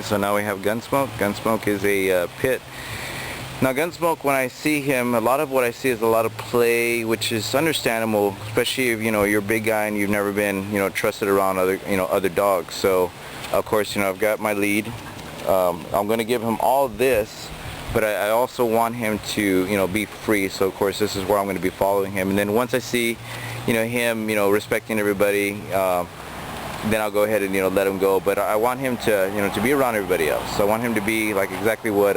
so now we have Gunsmoke. Gunsmoke is a pit. Now Gunsmoke, when I see him, a lot of what I see is a lot of play, which is understandable, especially if you're a big guy and you've never been trusted around other dogs. So of course I've got my lead. I'm going to give him all this, but I also want him to be free. So of course this is where I'm going to be following him, and then once I see him respecting everybody, then I'll go ahead and let him go. But I want him to to be around everybody else. I want him to be like exactly what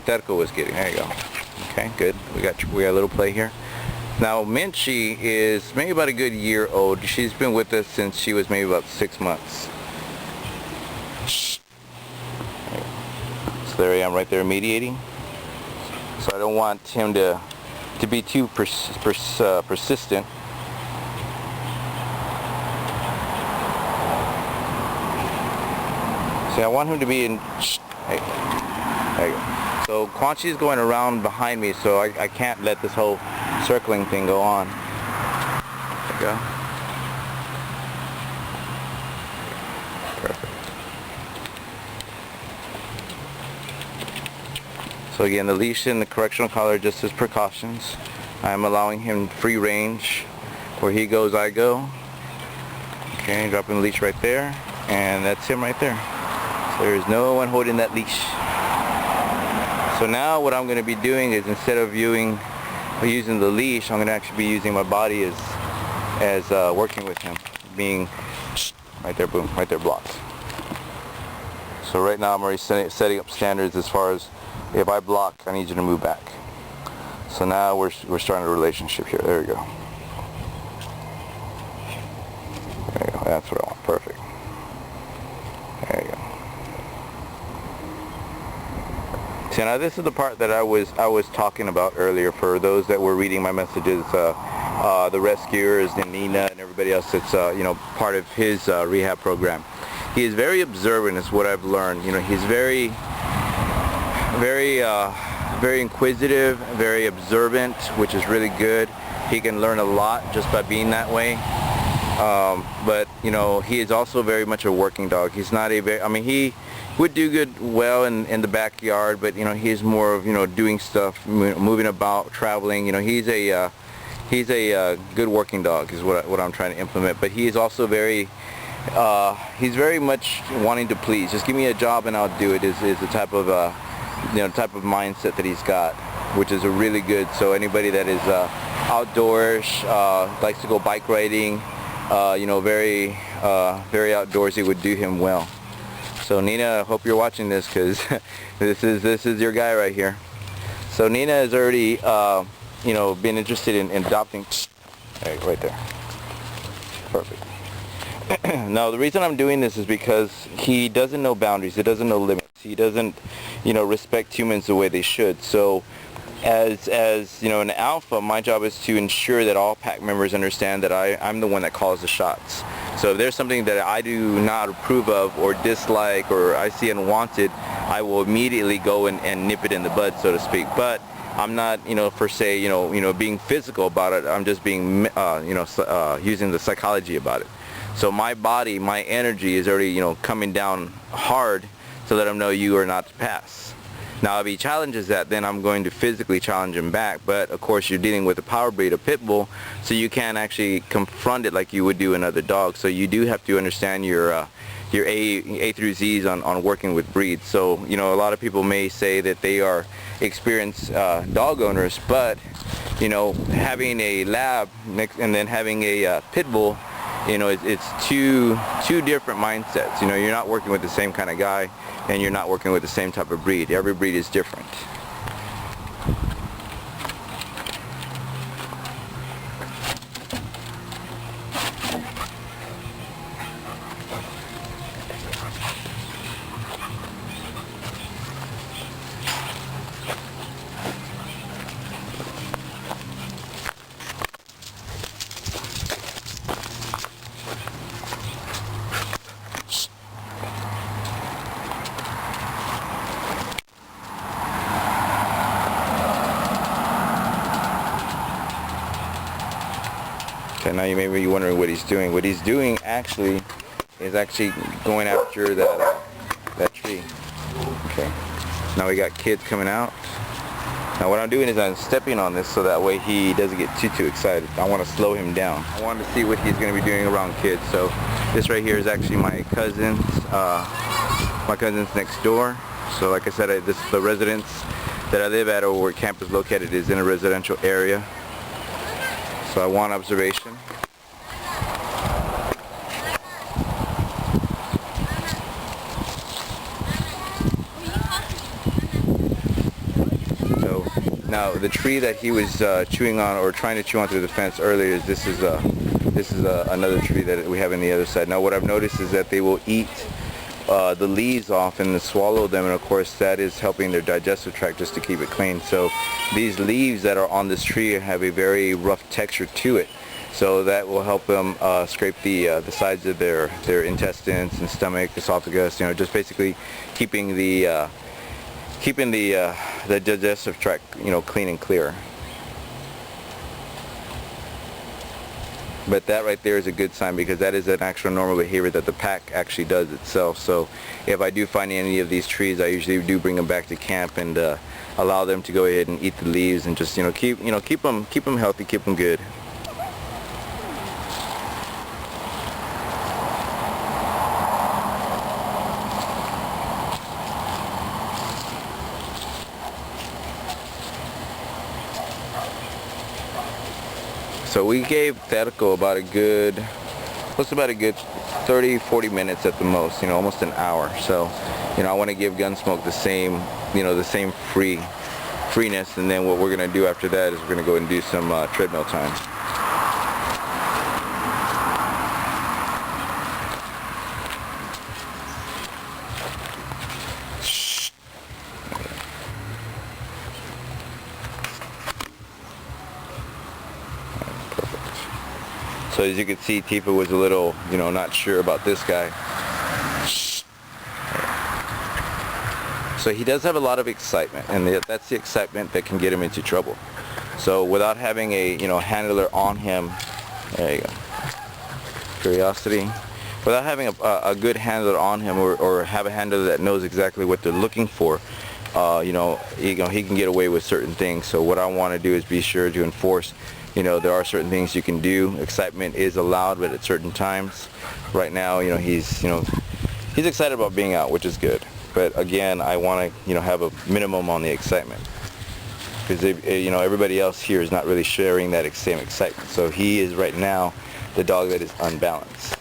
Terco was getting. There you go. Okay, good. We got a little play here. Now Minchie is maybe about a good year old. She's been with us since she was maybe about 6 months. So there I am right there mediating. So I don't want him to be too persistent. See, I want him to be in. Hey, there you go. So Quan Chi's going around behind me, so I can't let this whole circling thing go on. There you go. Perfect. So again, the leash and the correctional collar just as precautions. I'm allowing him free range. Where he goes, I go. Okay, dropping the leash right there, and that's him right there. There is no one holding that leash. So now what I'm going to be doing is, instead of using the leash, I'm going to actually be using my body as working with him, being right there, boom, right there, blocked. So right now I'm already setting up standards as far as, if I block, I need you to move back. So now we're starting a relationship here. There we go. There you go. That's what I want. Perfect. There you go. So now this is the part that I was talking about earlier. For those that were reading my messages, the rescuers and Nina and everybody else that's part of his rehab program. He is very observant, is what I've learned. He's very inquisitive, very observant, which is really good. He can learn a lot just by being that way. But he is also very much a working dog. He's not a very, he would do well in the backyard, but he's more of doing stuff, moving about, traveling. He's a good working dog is what I'm trying to implement. But he is also he's very much wanting to please. Just give me a job and I'll do it. Is the type of type of mindset that he's got, which is a really good. So anybody that is outdoors, likes to go bike riding, very outdoorsy, would do him well. So Nina, I hope you're watching this, because this is your guy right here. So Nina has already been interested in adopting. Right there. Perfect. Now the reason I'm doing this is because he doesn't know boundaries. He doesn't know limits. He doesn't respect humans the way they should. So as an alpha, my job is to ensure that all pack members understand that I'm the one that calls the shots. So if there's something that I do not approve of or dislike or I see unwanted, I will immediately go and nip it in the bud, so to speak. But I'm not, per se, being physical about it. I'm just being, using the psychology about it. So my body, my energy is already, coming down hard to let him know you are not to pass. Now if he challenges that, then I'm going to physically challenge him back. But of course you're dealing with a power breed, a pit bull, so you can't actually confront it like you would do another dog. So you do have to understand your A through Z's on working with breeds. So a lot of people may say that they are experienced dog owners, but having a lab and then having a pit bull, it's two different mindsets. You're not working with the same kind of guy, and you're not working with the same type of breed. Every breed is different. Okay, now you may be wondering what he's doing. What he's doing actually is actually going after that tree. Okay. Now we got kids coming out. Now what I'm doing is I'm stepping on this so that way he doesn't get too excited. I want to slow him down. I wanted to see what he's going to be doing around kids. So this right here is actually my cousin's next door. So like I said, this is the residence that I live at, or where camp is located, is in a residential area. So I want observation. So now the tree that he was chewing on, or trying to chew on through the fence earlier, this is another tree that we have on the other side. Now what I've noticed is that they will eat the leaves off and swallow them, and of course that is helping their digestive tract just to keep it clean. So these leaves that are on this tree have a very rough texture to it, so that will help them scrape the sides of their intestines and stomach, esophagus, just basically keeping the digestive tract clean and clear. But that right there is a good sign, because that is an actual normal behavior that the pack actually does itself. So if I do find any of these trees, I usually do bring them back to camp and allow them to go ahead and eat the leaves, and just keep them healthy, keep them good. So we gave Terco about a good 30-40 minutes at the most, almost an hour. So, I want to give Gunsmoke the same, freeness, and then what we're going to do after that is we're going to go and do some treadmill time. So as you can see, Tifa was a little, not sure about this guy. So he does have a lot of excitement, and that's the excitement that can get him into trouble. So without having a, handler on him, there you go, curiosity. Without having a good handler on him, or have a handler that knows exactly what they're looking for, he can get away with certain things. So what I want to do is be sure to enforce, there are certain things you can do. Excitement is allowed, but at certain times. Right now, he's excited about being out, which is good. But again, I want to, have a minimum on the excitement, because everybody else here is not really sharing that same excitement. So he is right now the dog that is unbalanced.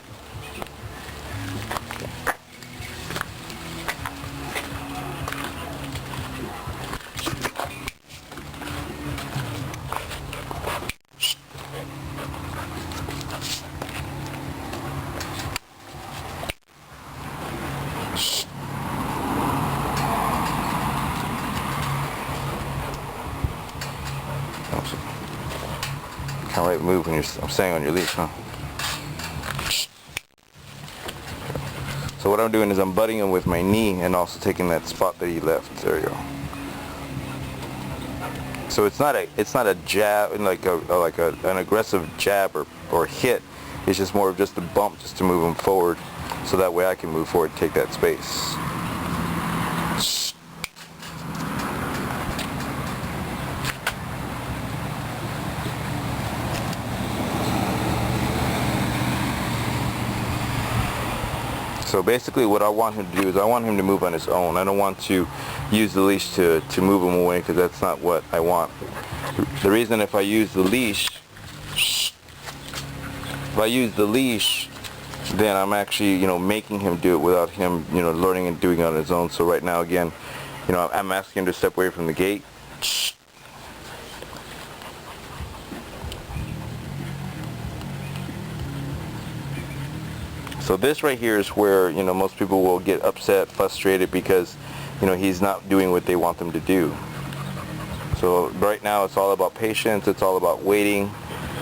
Can't really move when you're staying on your leash, huh? So what I'm doing is I'm butting him with my knee and also taking that spot that he left. There you go. So it's not a jab, like an aggressive jab or hit. It's just more of just a bump, just to move him forward, so that way I can move forward and take that space. So basically what I want him to do is I want him to move on his own. I don't want to use the leash to move him away, because that's not what I want. The reason, if I use the leash, then I'm actually, making him do it without him, learning and doing it on his own. So right now, again, I'm asking him to step away from the gate. So this right here is where, most people will get upset, frustrated, because, he's not doing what they want them to do. So right now it's all about patience, it's all about waiting.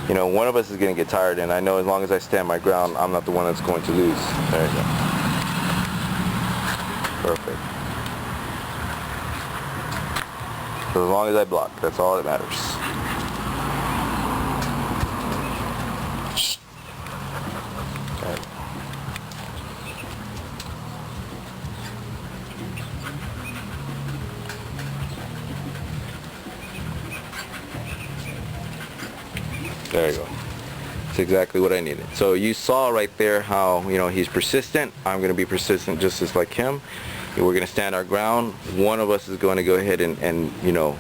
One of us is going to get tired, and I know as long as I stand my ground, I'm not the one that's going to lose. There you go. Perfect. So as long as I block, that's all that matters. There you go. That's exactly what I needed. So you saw right there how, you know, he's persistent. I'm going to be persistent just as like him. We're going to stand our ground. One of us is going to go ahead and you know,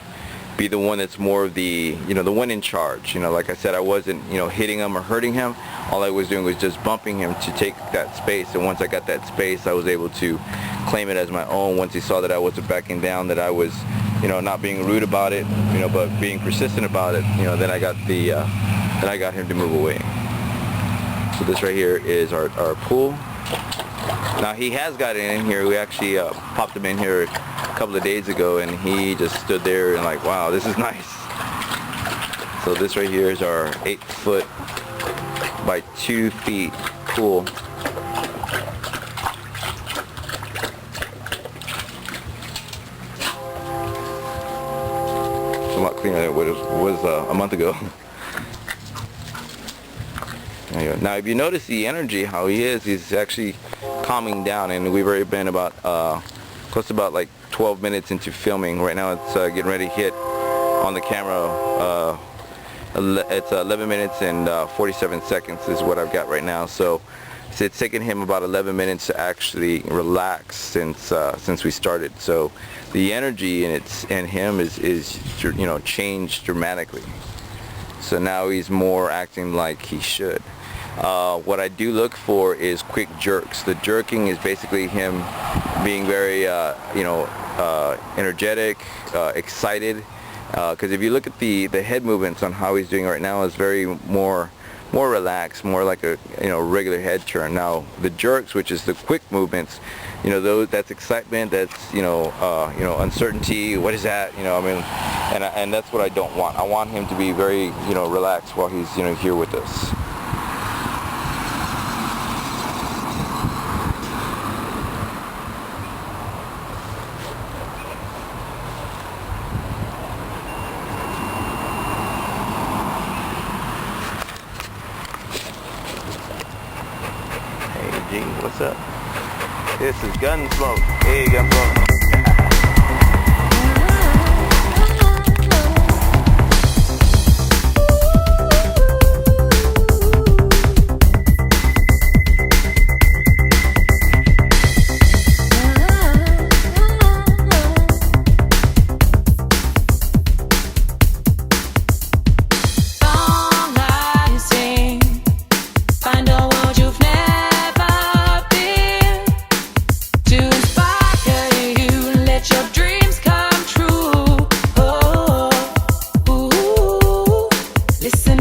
be the one that's more of the, you know, the one in charge. You know, like I said, I wasn't, you know, hitting him or hurting him. All I was doing was just bumping him to take that space. And once I got that space, I was able to claim it as my own. Once he saw that I wasn't backing down, that I was, you know, not being rude about it, you know, but being persistent about it, you know, then I got the, then I got him to move away. So this right here is our pool. Now he has got it in here. We actually popped him in here a couple of days ago, and he just stood there and like, wow, this is nice. So this right here is our 8-foot by 2 feet pool. It's a lot cleaner than what it was a month ago. Now if you notice the energy, how he is, he's actually calming down, and we've already been about close to about like 12 minutes into filming. Right now it's getting ready to hit on the camera. It's 11 minutes and 47 seconds is what I've got right now. So it's taken him about 11 minutes to actually relax since we started. So the energy in him is you know, changed dramatically. So now he's more acting like he should. What I do look for is quick jerks. The jerking is basically him being very, you know, energetic, excited. Because if you look at the head movements on how he's doing right now, is very more relaxed, more like a, you know, regular head turn. Now the jerks, which is the quick movements, you know, that's excitement, that's, you know, uncertainty. What is that? You know, I mean, and that's what I don't want. I want him to be very, you know, relaxed while he's, you know, here with us. What's up? This is Gunsmoke. Hey, Gunsmoke. Listen.